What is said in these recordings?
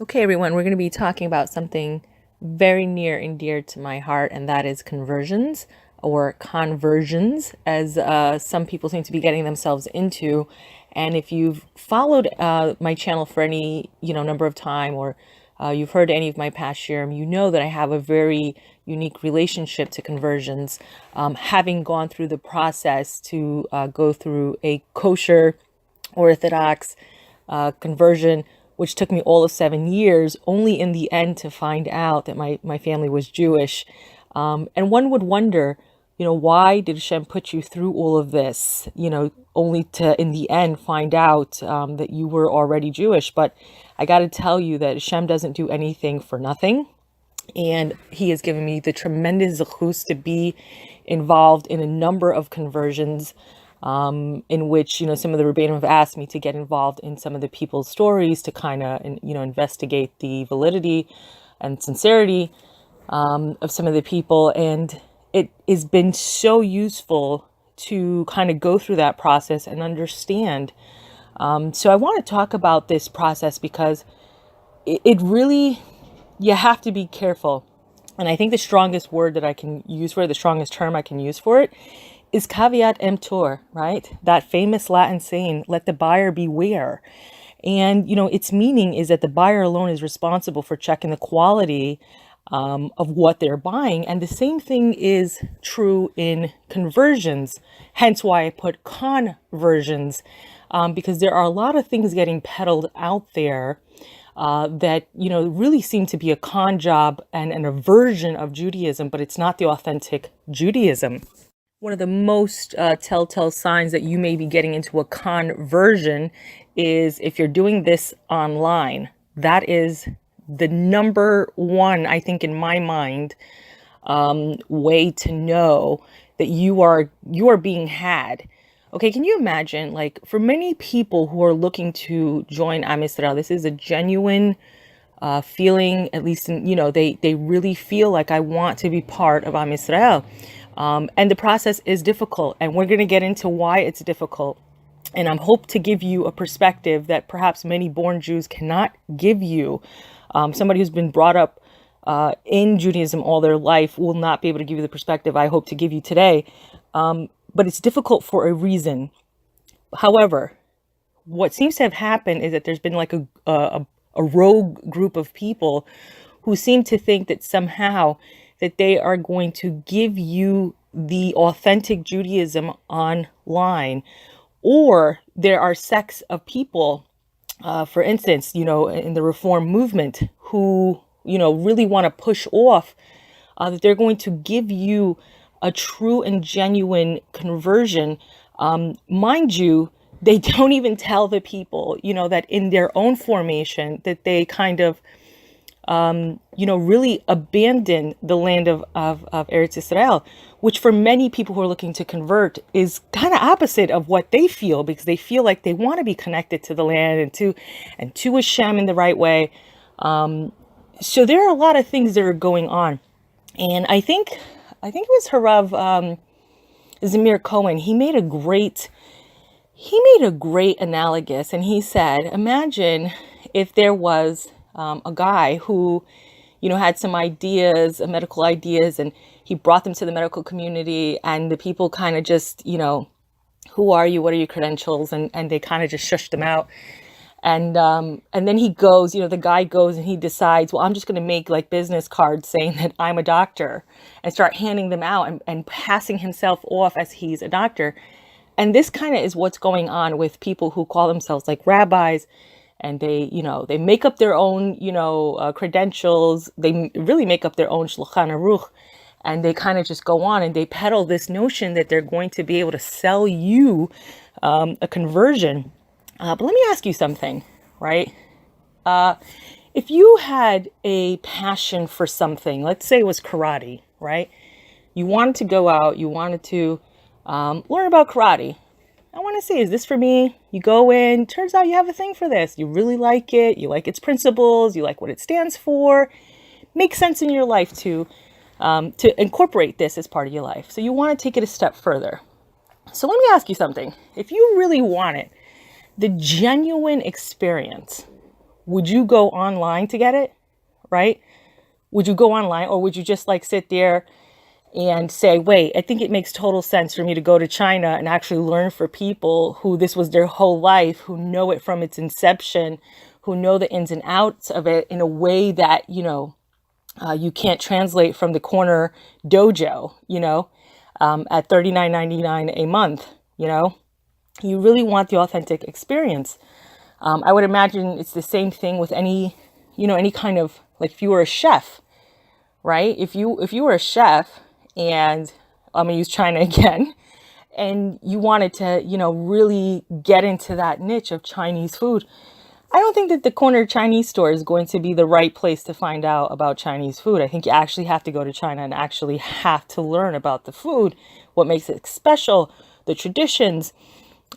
Okay, everyone, we're going to be talking about something very near and dear to my heart, and that is conversions or conversions, as some people seem to be getting themselves into. And if you've followed my channel for any number of time, or you've heard any of my past shirim, you know that I have a very unique relationship to conversions, having gone through the process to go through a kosher Orthodox conversion, which took me all of 7 years, only in the end to find out that my family was Jewish. And one would wonder, why did Hashem put you through all of this, only to, in the end, find out that you were already Jewish. But I got to tell you that Hashem doesn't do anything for nothing. And he has given me the tremendous zechus to be involved in a number of conversions, in which, some of the Rebbeinu have asked me to get involved in some of the people's stories to kind of, investigate the validity and sincerity of some of the people. And it has been so useful to kind of go through that process and understand. So I want to talk about this process because it really, you have to be careful. And I think the strongest word that I can use for it, the strongest term I can use for it, is caveat emptor, right? That famous Latin saying, let the buyer beware. And, its meaning is that the buyer alone is responsible for checking the quality of what they're buying. And the same thing is true in conversions. Hence why I put conversions, because there are a lot of things getting peddled out there that, really seem to be a con job and a version of Judaism, but it's not the authentic Judaism. One of the most telltale signs that you may be getting into a conversion is if you're doing this online. That is the number one, I think, in my mind, way to know that you are being had. Okay, can you imagine, like, for many people who are looking to join Am Yisrael, this is a genuine feeling, at least in, they really feel like, I want to be part of Am Yisrael. And the process is difficult, and we're going to get into why it's difficult. And I hope to give you a perspective that perhaps many born Jews cannot give you. Somebody who's been brought up in Judaism all their life will not be able to give you the perspective I hope to give you today. But it's difficult for a reason. However, what seems to have happened is that there's been like a rogue group of people who seem to think that somehow that they are going to give you the authentic Judaism online. Or there are sects of people, for instance, in the Reform movement who, really want to push off that they're going to give you a true and genuine conversion. Mind you, they don't even tell the people, that in their own formation that they kind of really abandon the land of Eretz Yisrael, which for many people who are looking to convert is kind of opposite of what they feel, because they feel like they want to be connected to the land and to Hashem in the right way. So there are a lot of things that are going on. And I think it was HaRav Zamir Cohen. He made a great analogous, and he said, imagine if there was a guy who, had some ideas, medical ideas, and he brought them to the medical community, and the people kind of just, who are you? What are your credentials? And they kind of just shushed them out. And then he goes, the guy goes and he decides, well, I'm just going to make like business cards saying that I'm a doctor, and start handing them out and passing himself off as he's a doctor. And this kind of is what's going on with people who call themselves like rabbis. And they, they make up their own, credentials. They really make up their own Shulchan Aruch. And they kind of just go on and they peddle this notion that they're going to be able to sell you a conversion. But let me ask you something, right? If you had a passion for something, let's say it was karate, right? You wanted to go out, you wanted to learn about karate. I want to see, is this for me? You go in, turns out you have a thing for this. You really like it. You like its principles. You like what it stands for. Makes sense in your life to incorporate this as part of your life. So you want to take it a step further. So let me ask you something. If you really wanted the genuine experience, would you go online to get it? Right? Would you go online, or would you just like sit there and say, wait, I think it makes total sense for me to go to China and actually learn for people who this was their whole life, who know it from its inception, who know the ins and outs of it in a way that, you can't translate from the corner dojo, at $39.99 a month, You really want the authentic experience. I would imagine it's the same thing with any kind of, like, if you were a chef, right? If you were a chef, and I'm gonna use China again, and you wanted to, really get into that niche of Chinese food, I don't think that the corner Chinese store is going to be the right place to find out about Chinese food. I think you actually have to go to China and actually have to learn about the food, what makes it special, the traditions,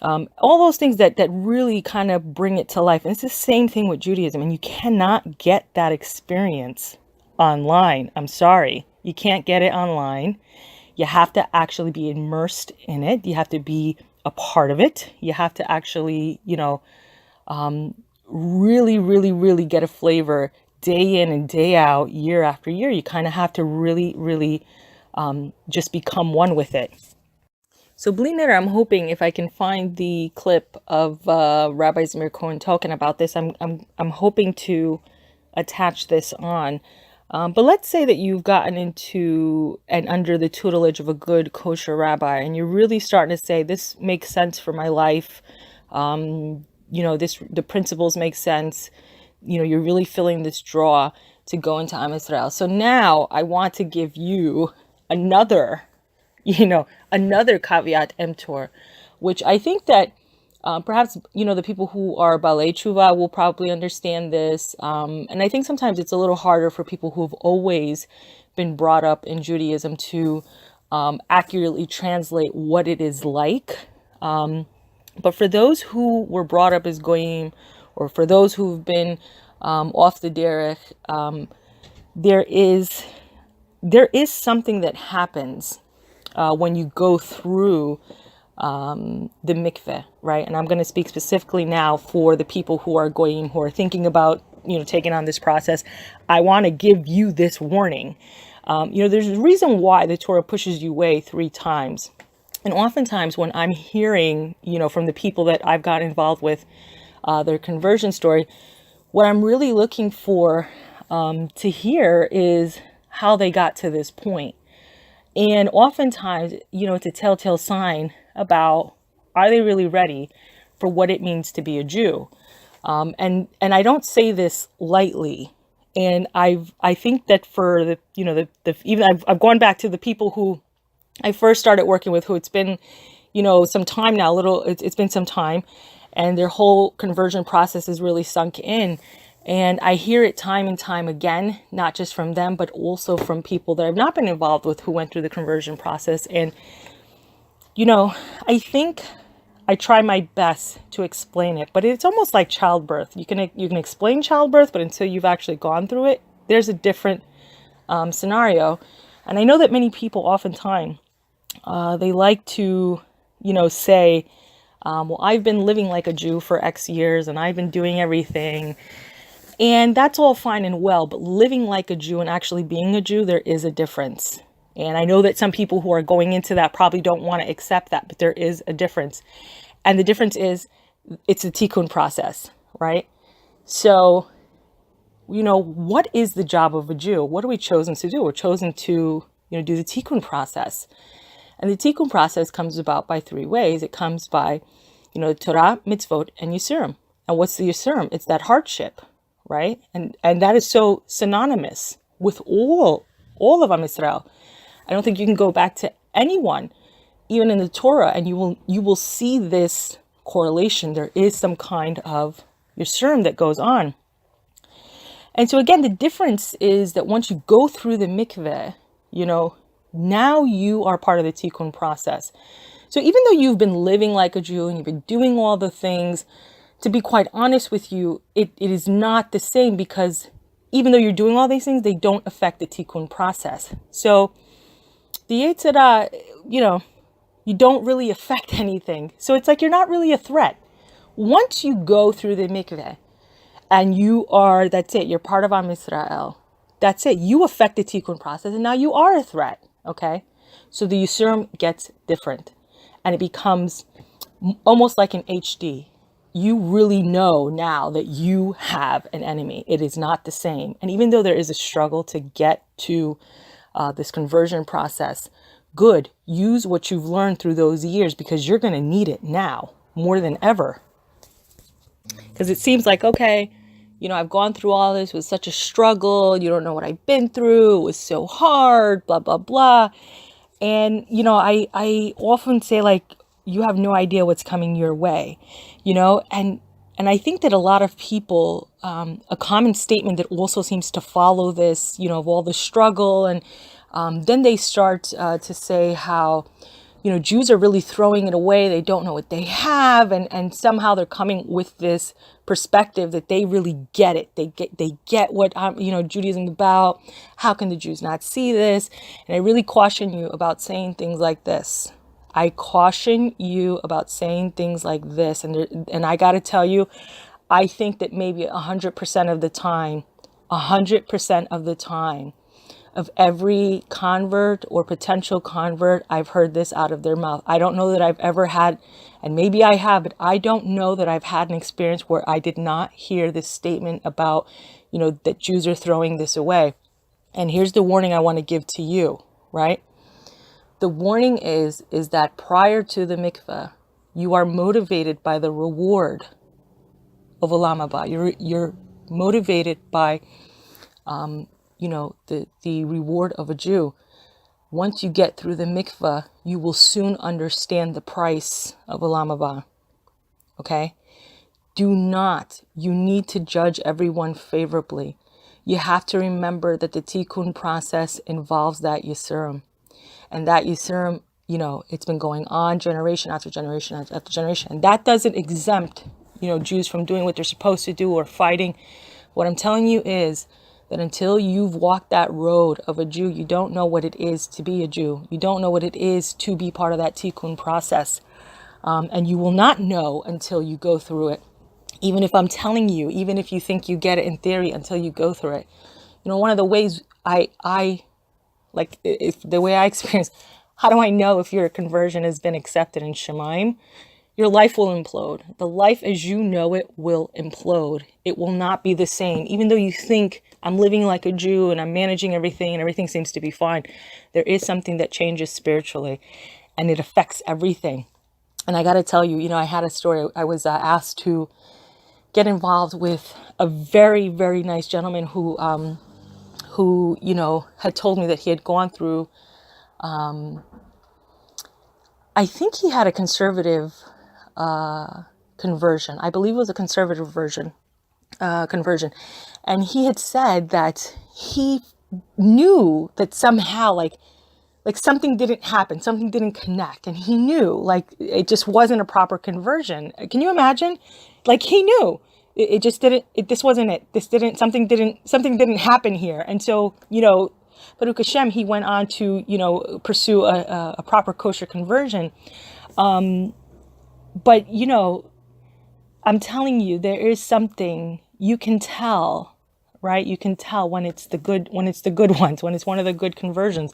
all those things that really kind of bring it to life. And it's the same thing with Judaism. And you cannot get that experience online. I'm sorry. You can't get it online. You have to actually be immersed in it. You have to be a part of it. You have to actually, really, really, really get a flavor day in and day out, year after year. You kind of have to really, really just become one with it. So Bliner, I'm hoping if I can find the clip of Rabbi Zamir Cohen talking about this, I'm hoping to attach this on. But let's say that you've gotten into and under the tutelage of a good kosher rabbi, and you're really starting to say, this makes sense for my life. The principles make sense. You're really feeling this draw to go into Am Yisrael. So now I want to give you another caveat emptor, which I think that perhaps, the people who are Balei Tshuva will probably understand this. And I think sometimes it's a little harder for people who have always been brought up in Judaism to accurately translate what it is like. But for those who were brought up as goyim, or for those who've been off the derech, there is something that happens when you go through the mikveh, right? And I'm going to speak specifically now for the people who are goyim, who are thinking about, taking on this process. I want to give you this warning. There's a reason why the Torah pushes you away 3 times. And oftentimes when I'm hearing, from the people that I've got involved with their conversion story, what I'm really looking for to hear is how they got to this point. And oftentimes, it's a telltale sign about, are they really ready for what it means to be a Jew? And I don't say this lightly. And I think that for even I've gone back to the people who I first started working with, who it's been, some time now, it's been some time, and their whole conversion process is really sunk in. And I hear it time and time again, not just from them, but also from people that I've not been involved with who went through the conversion process. And, I think I try my best to explain it, but it's almost like childbirth. You can explain childbirth, but until you've actually gone through it, there's a different scenario. And I know that many people oftentimes, they like to, say, well, I've been living like a Jew for X years and I've been doing everything. And that's all fine and well, but living like a Jew and actually being a Jew, there is a difference. And I know that some people who are going into that probably don't want to accept that, but there is a difference. And the difference is it's a tikkun process, right? So, what is the job of a Jew? What are we chosen to do? We're chosen to, do the tikkun process. And the tikkun process comes about by 3 ways. It comes by, Torah, mitzvot, and yisurim. And what's the yisurim? It's that hardship, right? And that is so synonymous with all of Am Yisrael. I don't think you can go back to anyone, even in the Torah, and you will see this correlation. There is some kind of yisurim that goes on. And so again, the difference is that once you go through the mikveh, now you are part of the tikkun process. So even though you've been living like a Jew and you've been doing all the things, to be quite honest with you, it is not the same, because even though you're doing all these things, they don't affect the tikkun process. So the Yetzer Hara, you don't really affect anything. So it's like you're not really a threat. Once you go through the mikveh And you are, that's it, you're part of Am Yisrael. That's it. You affect the tikkun process, and now you are a threat. Okay, so the Yisurim gets different, and it becomes almost like an HD. You really know now that you have an enemy. It is not the same. And even though there is a struggle to get to this conversion process, good. Use what you've learned through those years, because you're going to need it now more than ever. Because it seems like, okay, I've gone through all this with such a struggle. You don't know what I've been through. It was so hard, blah, blah, blah. And, I often say, like, you have no idea what's coming your way, and I think that a lot of people, a common statement that also seems to follow this, of all the struggle, and then they start to say how, Jews are really throwing it away. They don't know what they have. And somehow they're coming with this perspective that they really get it. They get what, Judaism is about. How can the Jews not see this? And I really caution you about saying things like this. I caution you about saying things like this. And I got to tell you, I think that maybe 100% of the time, 100% of the time, of every convert or potential convert, I've heard this out of their mouth. I don't know that I've ever had, and maybe I have, but I don't know that I've had an experience where I did not hear this statement about, that Jews are throwing this away. And here's the warning I want to give to you, right? The warning is that prior to the mikveh, you are motivated by the reward of Olam Haba. You're motivated by the reward of a Jew. Once you get through the mikveh, you will soon understand the price of Olam Haba. Okay? You need to judge everyone favorably. You have to remember that the tikkun process involves that Yisurim. And that Yisurim, it's been going on generation after generation after generation. And that doesn't exempt, Jews from doing what they're supposed to do or fighting. What I'm telling you is that until you've walked that road of a Jew, you don't know what it is to be a Jew. You don't know what it is to be part of that tikkun process. And you will not know until you go through it. Even if I'm telling you, even if you think you get it in theory, until you go through it. One of the ways if the way I experience, how do I know if your conversion has been accepted in Shemaim? Your life will implode. The life as you know it will implode. It will not be the same. Even though you think I'm living like a Jew and I'm managing everything and everything seems to be fine, there is something that changes spiritually, and it affects everything. And I got to tell you, I had a story. I was asked to get involved with a very, very nice gentleman who had told me that he had gone through, I think he had a conservative conversion. I believe it was a conservative conversion. And he had said that he knew that somehow, like something didn't happen, something didn't connect. And he knew, like, it just wasn't a proper conversion. Can you imagine? Like, he knew. It just didn't, this wasn't it. Something didn't happen here. And so, Baruch Hashem, he went on to, pursue a proper kosher conversion. But, I'm telling you, there is something you can tell, right? You can tell when it's the good ones, when it's one of the good conversions.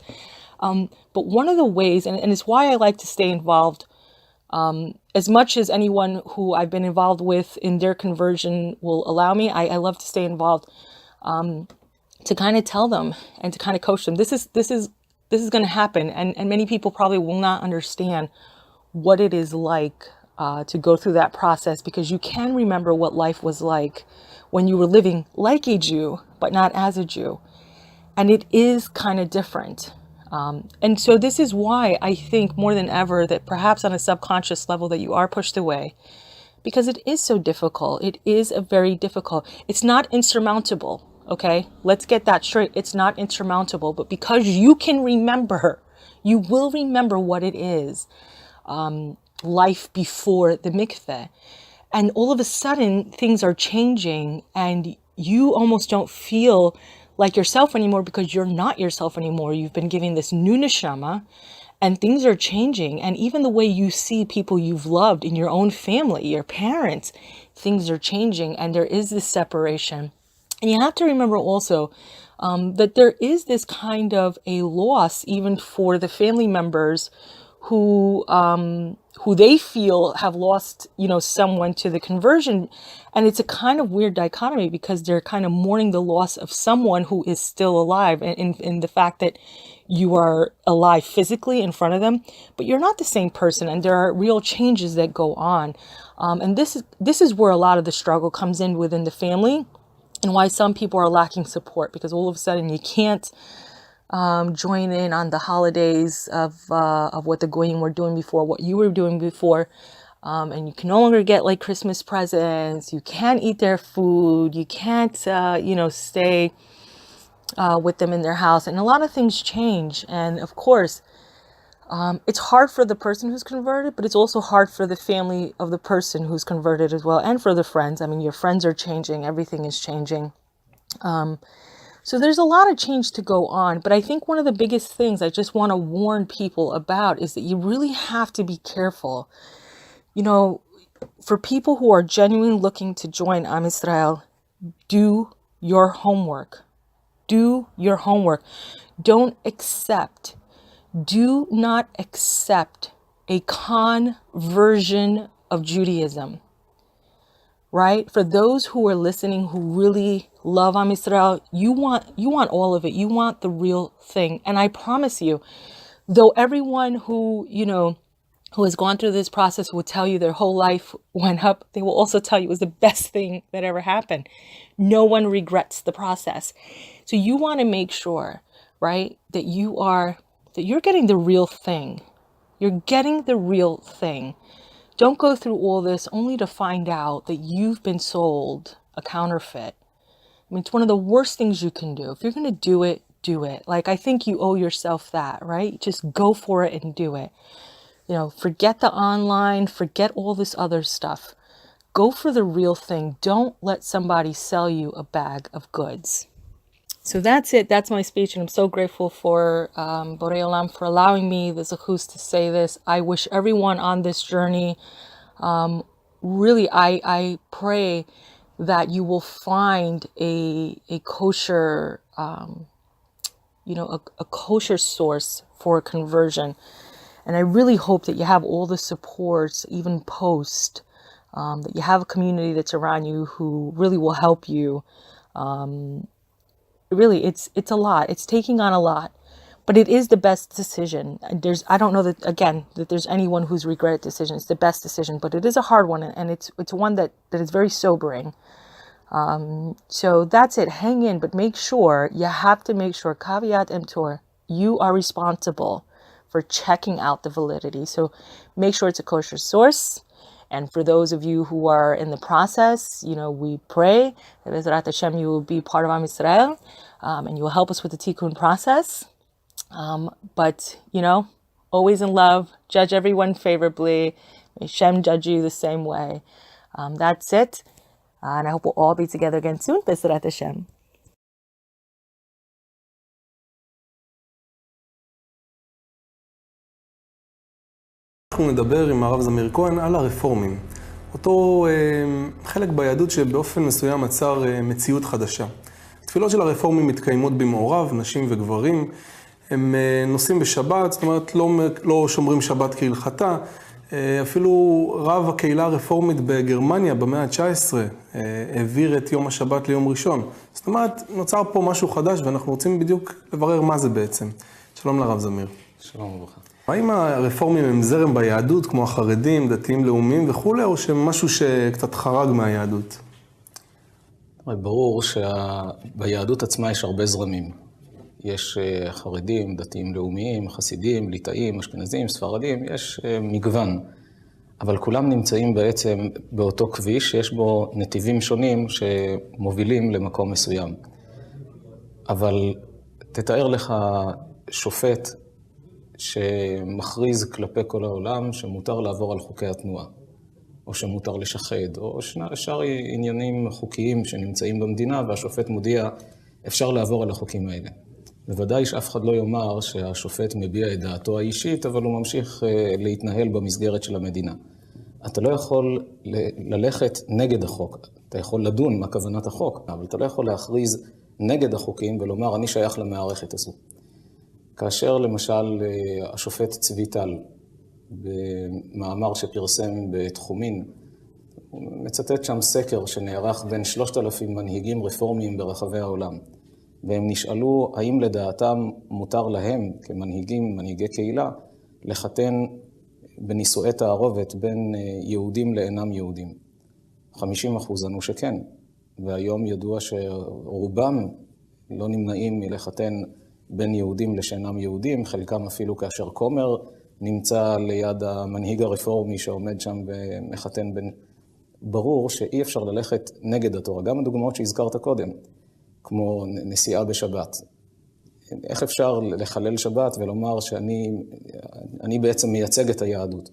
But one of the ways, and it's why I like to stay involved, as much as anyone who I've been involved with in their conversion will allow me, I love to stay involved, to kind of tell them and to kind of coach them. This is going to happen. And many people probably will not understand what it is like to go through that process, because you can remember what life was like when you were living like a Jew, but not as a Jew. And it is kind of different. And so this is why I think more than ever that perhaps on a subconscious level that you are pushed away, because it is so difficult. It is a very difficult. It's not insurmountable. Okay, let's get that straight. It's not insurmountable, but because you can remember, you will remember what it is. Life before the mikveh. And all of a sudden things are changing and you almost don't feel like yourself anymore, because you're not yourself anymore. You've been given this new neshama, And things are changing. And even the way you see people you've loved in your own family, your parents, things are changing. And there is this separation. And you have to remember also that there is this kind of a loss even for the family members who they feel have lost, someone to the conversion. And it's a kind of weird dichotomy because they're kind of mourning the loss of someone who is still alive, and in the fact that you are alive physically in front of them, but you're not the same person, and there are real changes that go on. And this is where a lot of the struggle comes in within the family, and why some people are lacking support, because all of a sudden you can't join in on the holidays of what the Goyim were doing before, what you were doing before. And you can no longer get like Christmas presents. You can't eat their food. You can't, stay with them in their house. And a lot of things change. And of course, it's hard for the person who's converted, but it's also hard for the family of the person who's converted as well. And for the friends. I mean, your friends are changing. Everything is changing. So there's a lot of change to go on. But I think one of the biggest things I just want to warn people about is that you really have to be careful. For people who are genuinely looking to join Am Yisrael, do your homework. Do your homework. Do not accept a conversion of Judaism. Right? For those who are listening, who really love Am Yisrael, you want all of it. You want the real thing. And I promise you, though everyone who has gone through this process will tell you their whole life went up, they will also tell you it was the best thing that ever happened. No one regrets the process. So you want to make sure, right, that you're getting the real thing. You're getting the real thing. Don't go through all this only to find out that you've been sold a counterfeit. I mean, it's one of the worst things you can do. If you're going to do it, do it. Like, I think you owe yourself that, right? Just go for it and do it. Forget the online, forget all this other stuff. Go for the real thing. Don't let somebody sell you a bag of goods. So that's it. That's my speech. And I'm so grateful for Borei Olam for allowing me the zechus to say this. I wish everyone on this journey, really, I pray that you will find a kosher, a kosher source for conversion. And I really hope that you have all the supports, even post, that you have a community that's around you who really will help you. Really, it's a lot. It's taking on a lot, but it is the best decision. I don't know that there's anyone who's regretted decision. It's the best decision, but it is a hard one, and it's one that is very sobering. So that's it. Hang in, but you have to make sure, caveat emptor, you are responsible for checking out the validity. So make sure it's a kosher source. And for those of you who are in the process, we pray that Bezrat Hashem, you will be part of Am Yisrael, and you will help us with the tikkun process. But, always in love, judge everyone favorably. May Hashem judge you the same way. That's it. And I hope we'll all be together again soon. Bezrat Hashem. אנחנו נדבר עם הרב זמיר כהן על הרפורמים. אותו חלק ביהדות שבאופן מסוים עצר מציאות חדשה. התפילות של הרפורמים מתקיימות במעורב, נשים וגברים. הם נוסעים בשבת, זאת אומרת לא שומרים שבת כהלכתה. אפילו רב הקהילה הרפורמית בגרמניה במאה ה-19 העביר את יום השבת ליום ראשון. זאת אומרת, נוצר פה משהו חדש ואנחנו רוצים בדיוק לברר מה זה בעצם. שלום לרב זמיר. שלום וברכה. האם הרפורמים הם זרם ביהדות, כמו החרדים, דתיים לאומיים וכו', או שהם משהו שקצת חרג מהיהדות? ברור שביהדות עצמה יש הרבה זרמים. יש חרדים, דתיים לאומיים, חסידים, ליטאים, אשכנזים, ספרדים, יש מגוון. אבל כולם נמצאים בעצם באותו כביש שיש בו נתיבים שונים שמובילים למקום מסוים. אבל תתאר לך שופט שמכריז כלפי כל העולם שמותר לעבור על חוקי התנועה, או שמותר לשחד, או שאר עניינים חוקיים שנמצאים במדינה, והשופט מודיע, אפשר לעבור על החוקים האלה. בוודאי שאף אחד לא יאמר שהשופט מביע את דעתו האישית, אבל הוא ממשיך להתנהל במסגרת של המדינה. אתה לא יכול ללכת נגד החוק, אתה יכול לדון מה כוונת החוק, אבל אתה לא יכול להכריז נגד החוקים ולומר אני שייך למערכת הזו. כאשר למשל השופט צבי טל, במאמר שפרסם בתחומין, הוא מצטט שם סקר שנערך בין 3,000 מנהיגים רפורמיים ברחבי העולם. והם נשאלו האם לדעתם מותר להם כמנהיגים, מנהיגי קהילה, לחתן בנישואי תערובת בין יהודים לאינם יהודים. 50% ענו שכן, והיום ידוע שרובם לא נמנעים מלחתן בין יהודים לשאינם יהודים, חלקם אפילו כאשר כומר נמצא ליד המנהיג הרפורמי שעומד שם ומחתן בין... ברור שאי אפשר ללכת נגד התורה, גם הדוגמאות שהזכרת קודם, כמו נסיעה בשבת. איך אפשר לחלל שבת ולומר שאני בעצם מייצג את היהדות?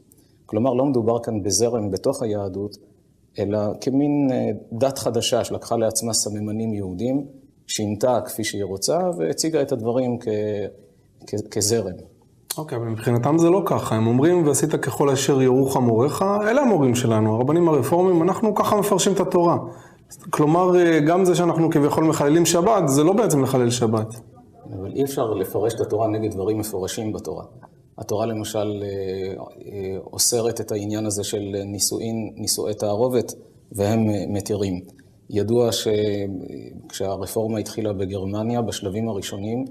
כלומר, לא מדובר כאן בזרם בתוך היהדות, אלא כמין דת חדשה שלקחה לעצמה סממנים יהודים, שינתה כפי שהיא רוצה, והציגה את הדברים כזרם. אוקיי, אבל מבחינתם זה לא ככה. הם אומרים, ועשית ככל אשר יורוך מוריך, אלה המורים שלנו, הרבנים הרפורמים, אנחנו ככה מפרשים את התורה. כלומר, גם זה שאנחנו כביכול מחללים שבת, זה לא בעצם לחלל שבת. אבל אי אפשר לפרש את התורה נגד דברים מפורשים בתורה. התורה למשל אוסרת את העניין הזה של נישואי תערובת, והם מתירים. ידוע שכשהרפורמה התחילה בגרמניה, בשלבים הראשונים,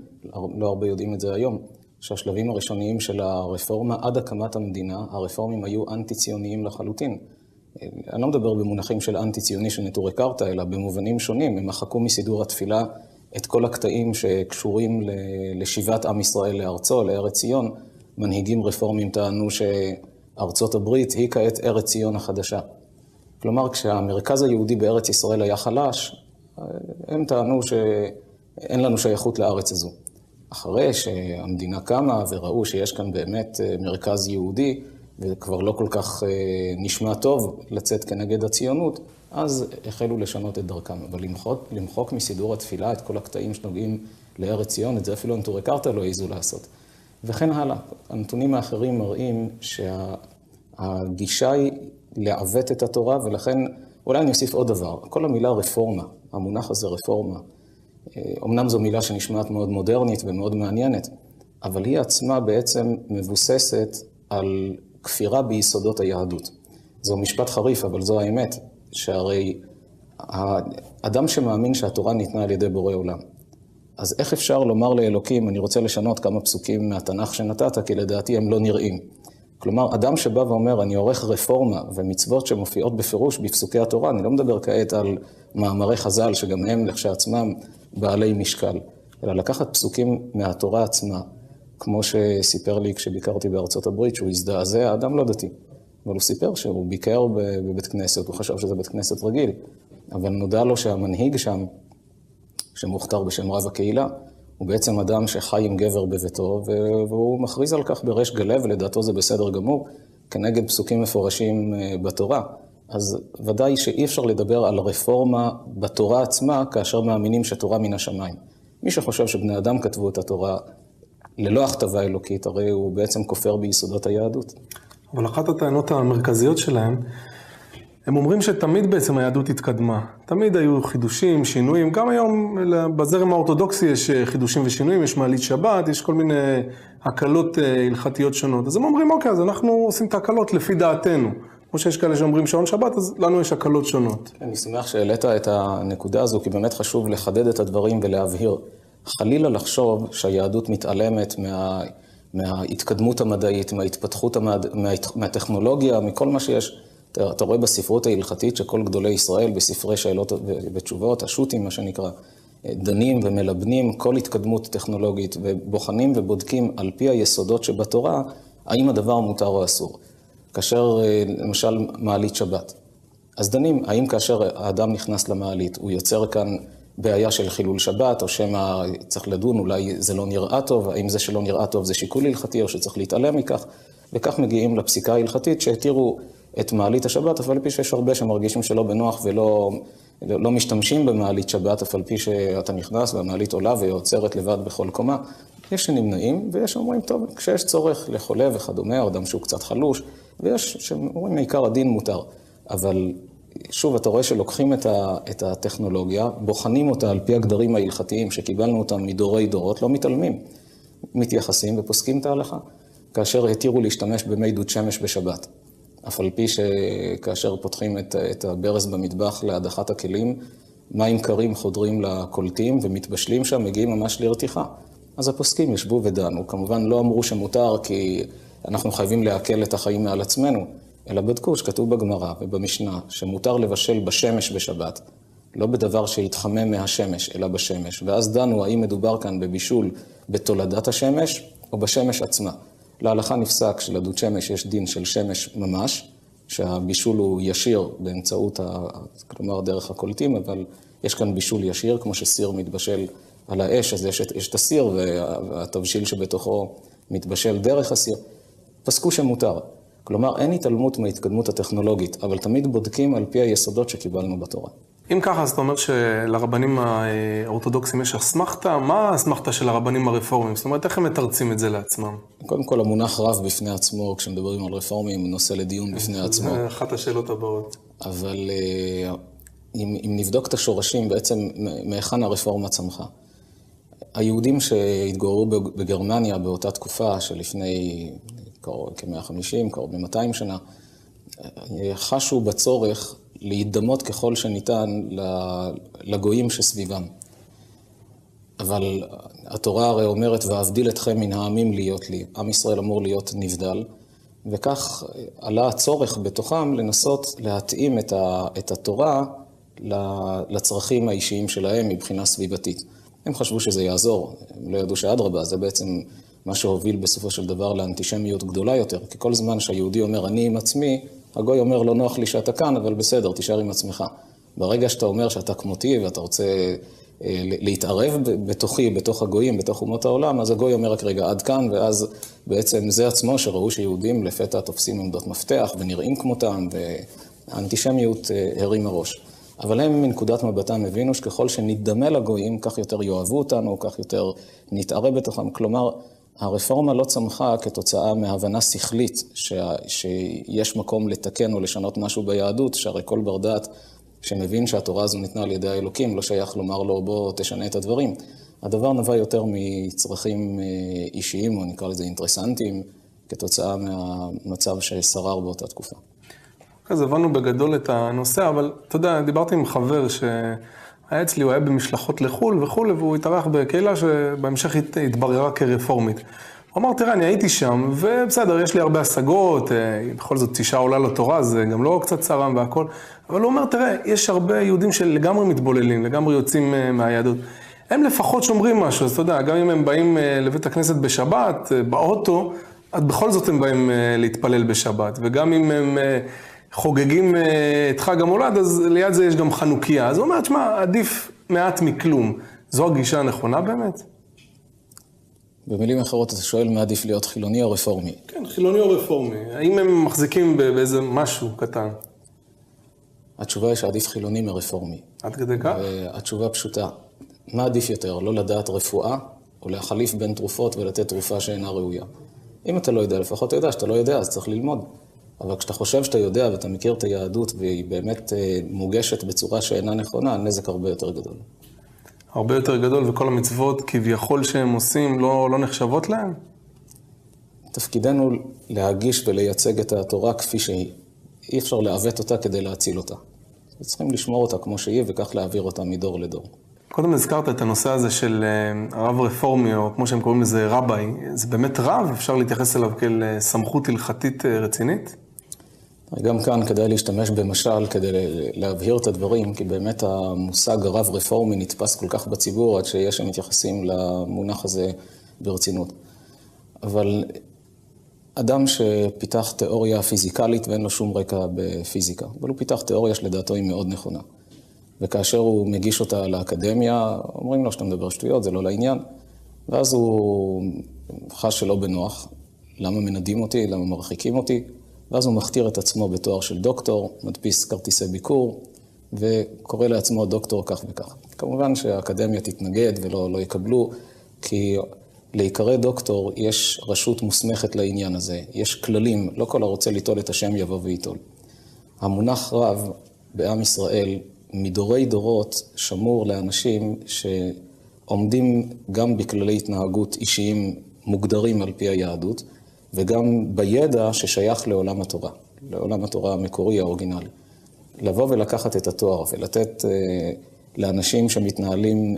לא הרבה יודעים את זה היום, שהשלבים הראשוניים של הרפורמה עד הקמת המדינה, הרפורמים היו אנטי-ציוניים לחלוטין. אני לא מדבר במונחים של אנטי-ציוני של נטורי קרתא, אלא במובנים שונים. הם מחקו מסידור התפילה את כל הקטעים שקשורים לשיבת עם ישראל לארצו, לארץ ציון. מנהיגים רפורמים טענו שארצות הברית היא כעת ארץ ציון החדשה. כלומר, כשהמרכז היהודי בארץ ישראל היה חלש, הם טענו שאין לנו שייכות לארץ הזו. אחרי שהמדינה קמה וראו שיש כאן באמת מרכז יהודי, וכבר לא כל כך נשמע טוב לצאת כנגד הציונות, אז החלו לשנות את דרכם. אבל למחוק מסידור התפילה את כל הקטעים שנוגעים לארץ ציון, את זה אפילו נטורי קרתא לא העזו לעשות. וכן הלאה. הנתונים האחרים מראים שהגישה היא לעוות את התורה, ולכן אולי אני אוסיף עוד דבר. כל המילה רפורמה, המונח הזה רפורמה, אמנם זו מילה שנשמעת מאוד מודרנית ומאוד מעניינת, אבל היא עצמה בעצם מבוססת על כפירה ביסודות היהדות. זו משפט חריף, אבל זו האמת, שהרי האדם שמאמין שהתורה ניתנה על ידי בורא עולם, אז איך אפשר לומר לאלוקים, אני רוצה לשנות כמה פסוקים מהתנ"ך שנתת, כי לדעתי הם לא נראים. כלומר, אדם שבא ואומר, אני עורך רפורמה ומצוות שמופיעות בפירוש בפסוקי התורה, אני לא מדבר כעת על מאמרי חז"ל, שגם הם לכשעצמם בעלי משקל, אלא לקחת פסוקים מהתורה עצמה, כמו שסיפר לי כשביקרתי בארצות הברית, שהוא הזדעזע, אדם לא דתי. אבל הוא סיפר שהוא ביקר בבית כנסת, הוא חשב שזה בית כנסת רגיל, אבל נודע לו שהמנהיג שם, שמוכתר בשם רב הקהילה, הוא בעצם אדם שחי עם גבר בביתו, והוא מכריז על כך בריש גלי, ולדעתו זה בסדר גמור, כנגד פסוקים מפורשים בתורה. אז ודאי שאי אפשר לדבר על רפורמה בתורה עצמה, כאשר מאמינים שתורה מן השמיים. מי שחושב שבני אדם כתבו את התורה ללא הכתבה אלוקית, הרי הוא בעצם כופר ביסודות היהדות. אבל אחת הטענות המרכזיות שלהם, הם אומרים שתמיד בעצם היהדות התקדמה. תמיד היו חידושים, שינויים. גם היום בזרם האורתודוקסי יש חידושים ושינויים, יש מעלית שבת, יש כל מיני הקלות הלכתיות שונות. אז הם אומרים, אוקיי, אז אנחנו עושים את ההקלות לפי דעתנו. כמו שיש כאלה שאומרים שעון שבת, אז לנו יש הקלות שונות. אני שמח שהעלית את הנקודה הזו, כי באמת חשוב לחדד את הדברים ולהבהיר. חלילה לחשוב שהיהדות מתעלמת מההתקדמות המדעית, מההתפתחות מהטכנולוגיה, מכל מה שיש. אתה רואה בספרות ההלכתית שכל גדולי ישראל בספרי שאלות ותשובות, השו"תים מה שנקרא, דנים ומלבנים כל התקדמות טכנולוגית ובוחנים ובודקים על פי היסודות שבתורה, האם הדבר מותר או אסור. כאשר למשל מעלית שבת, אז דנים האם כאשר האדם נכנס למעלית הוא יוצר כאן בעיה של חילול שבת, או שמה צריך לדון, אולי זה לא נראה טוב, האם זה שלא נראה טוב זה שיקול הלכתי או שצריך להתעלם מכך, וכך מגיעים לפסיקה ההלכתית שהתירו את מעלית השבת, אף על פי שיש הרבה שמרגישים שלא בנוח ולא לא משתמשים במעלית שבת, אף על פי שאתה נכנס והמעלית עולה ויוצרת לבד בכל קומה. יש שנמנעים ויש שאומרים, טוב, כשיש צורך לחולה וכדומה, או אדם שהוא קצת חלוש, ויש שאומרים, מעיקר הדין מותר. אבל שוב, אתה רואה שלוקחים את הטכנולוגיה, בוחנים אותה על פי הגדרים ההלכתיים שקיבלנו אותם מדורי דורות, לא מתעלמים, מתייחסים ופוסקים את ההלכה. כאשר התירו להשתמש במי דוד שמש בשבת. אף על פי שכאשר פותחים את הברז במטבח להדחת הכלים, מים קרים חודרים לקולטים ומתבשלים שם, מגיעים ממש לרתיחה. אז הפוסקים ישבו ודנו, כמובן לא אמרו שמותר כי אנחנו חייבים להקל את החיים מעל עצמנו, אלא בדקו שכתוב בגמרא ובמשנה שמותר לבשל בשמש בשבת, לא בדבר שהתחמם מהשמש, אלא בשמש. ואז דנו האם מדובר כאן בבישול בתולדת השמש או בשמש עצמה. להלכה נפסק שלדוד שמש יש דין של שמש ממש, שהבישול הוא ישיר באמצעות, כלומר דרך הקולטים, אבל יש כאן בישול ישיר, כמו שסיר מתבשל על האש, אז יש את הסיר והתבשיל שבתוכו מתבשל דרך הסיר. פסקו שמותר. כלומר, אין התעלמות מההתקדמות הטכנולוגית, אבל תמיד בודקים על פי היסודות שקיבלנו בתורה. אם ככה, אז אתה אומר שלרבנים האורתודוקסים יש אסמכתה, מה האסמכתה של הרבנים הרפורמים? זאת אומרת, איך הם מתרצים את זה לעצמם? קודם כל, המונח רב בפני עצמו, כשמדברים על רפורמים, נושא לדיון בפני עצמו. זה אחת השאלות הבאות. אבל אם נבדוק את השורשים, בעצם מהיכן הרפורמה צמחה. היהודים שהתגוררו בגרמניה באותה תקופה שלפני כ-150, קרוב ל-200 שנה, חשו בצורך להידמות ככל שניתן לגויים שסביבם. אבל התורה הרי אומרת, והבדיל אתכם מן העמים להיות לי. עם ישראל אמור להיות נבדל, וכך עלה הצורך בתוכם לנסות להתאים את התורה לצרכים האישיים שלהם מבחינה סביבתית. הם חשבו שזה יעזור, הם לא ידעו שאדרבה, זה בעצם מה שהוביל בסופו של דבר לאנטישמיות גדולה יותר, כי כל זמן שהיהודי אומר אני עם עצמי, הגוי אומר לא נוח לי שאתה כאן, אבל בסדר, תישאר עם עצמך. ברגע שאתה אומר שאתה כמותי ואתה רוצה להתערב בתוכי, בתוך הגויים, בתוך אומות העולם, אז הגוי אומר רק רגע עד כאן, ואז בעצם זה עצמו שראו שיהודים לפתע תופסים עמדות מפתח ונראים כמותם, והאנטישמיות הרימה ראש. אבל הם מנקודת מבטם הבינו שככל שנתדמה לגויים, כך יותר יאהבו אותנו, כך יותר נתערב בתוכם. כלומר, הרפורמה לא צמחה כתוצאה מהבנה שכלית שיש מקום לתקן או לשנות משהו ביהדות, שהרי כל בר דעת שמבין שהתורה הזו ניתנה על ידי האלוקים, לא שייך לומר לו בוא תשנה את הדברים. הדבר נבע יותר מצרכים אישיים, או נקרא לזה אינטרסנטיים, כתוצאה מהמצב ששרר באותה תקופה. אז הבנו בגדול את הנושא, אבל אתה יודע, דיברתי עם חבר שהיה אצלי, הוא היה במשלחות לחול וכו', והוא התארח בקהילה שבהמשך התבררה כרפורמית. הוא אמר, תראה, אני הייתי שם, ובסדר, יש לי הרבה השגות, בכל זאת אישה עולה לתורה, זה גם לא קצת צרם והכל, אבל הוא אומר, תראה, יש הרבה יהודים שלגמרי מתבוללים, לגמרי יוצאים מהיהדות. הם לפחות שומרים משהו, אז אתה יודע, גם אם הם באים לבית הכנסת בשבת, באוטו, אז בכל זאת הם באים להתפלל בשבת, וגם אם הם חוגגים את חג המולד, אז ליד זה יש גם חנוכיה. אז הוא אומר, תשמע, עדיף מעט מכלום. זו הגישה הנכונה באמת? במילים אחרות אתה שואל מה עדיף להיות חילוני או רפורמי? כן, חילוני או רפורמי. האם הם מחזיקים באיזה משהו קטן? התשובה היא שעדיף חילוני מרפורמי. עד כדי כך? התשובה פשוטה. מה עדיף יותר? לא לדעת רפואה, או להחליף בין תרופות ולתת תרופה שאינה ראויה. אם אתה לא יודע, לפחות אתה יודע שאתה לא יודע, אז צריך ללמוד. אבל כשאתה חושב שאתה יודע ואתה מכיר את היהדות והיא באמת מוגשת בצורה שאינה נכונה, הנזק הרבה יותר גדול. הרבה יותר גדול, וכל המצוות כביכול שהם עושים לא נחשבות להם? תפקידנו להגיש ולייצג את התורה כפי שהיא. אי אפשר לעוות אותה כדי להציל אותה. צריכים לשמור אותה כמו שהיא וכך להעביר אותה מדור לדור. קודם הזכרת את הנושא הזה של הרב רפורמי, או כמו שהם קוראים לזה רביי. זה באמת רב? אפשר להתייחס אליו כאל סמכות הלכתית רצינית? גם כאן כדאי להשתמש במשל כדי להבהיר את הדברים, כי באמת המושג הרב רפורמי נתפס כל כך בציבור, עד שיש שם מתייחסים למונח הזה ברצינות. אבל אדם שפיתח תיאוריה פיזיקלית ואין לו שום רקע בפיזיקה, אבל הוא פיתח תיאוריה שלדעתו היא מאוד נכונה. וכאשר הוא מגיש אותה לאקדמיה, אומרים לו שאתה מדבר שטויות, זה לא לעניין. ואז הוא חש שלא בנוח, למה מנדים אותי, למה מרחיקים אותי, ואז הוא מכתיר את עצמו בתואר של דוקטור, מדפיס כרטיסי ביקור, וקורא לעצמו דוקטור כך וכך. כמובן שהאקדמיה תתנגד ולא יקבלו, כי להיקרא דוקטור יש רשות מוסמכת לעניין הזה, יש כללים, לא כל הרוצה ליטול את השם יבוא ויטול. המונח רב בעם ישראל מדורי דורות שמור לאנשים שעומדים גם בכללי התנהגות אישיים מוגדרים על פי היהדות, וגם בידע ששייך לעולם התורה, לעולם התורה המקורי האורגינלי. לבוא ולקחת את התואר ולתת לאנשים שמתנהלים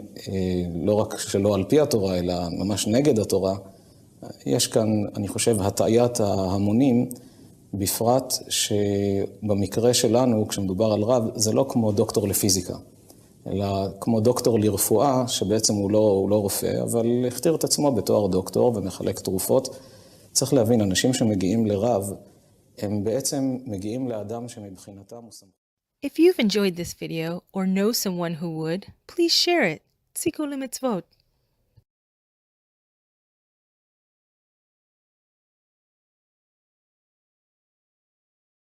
לא רק שלא על פי התורה, אלא ממש נגד התורה, יש כאן, אני חושב, הטעיית ההמונים, בפרט שבמקרה שלנו, כשמדובר על רב, זה לא כמו דוקטור לפיזיקה, אלא כמו דוקטור לרפואה, שבעצם הוא לא רופא, אבל הכתיר את עצמו בתואר דוקטור ומחלק תרופות. צריך להבין, אנשים שמגיעים לרב, הם בעצם מגיעים לאדם שמבחינתם הוא סמכות. If you've enjoyed this video or know someone who would, please share it. Tziko limitzvot.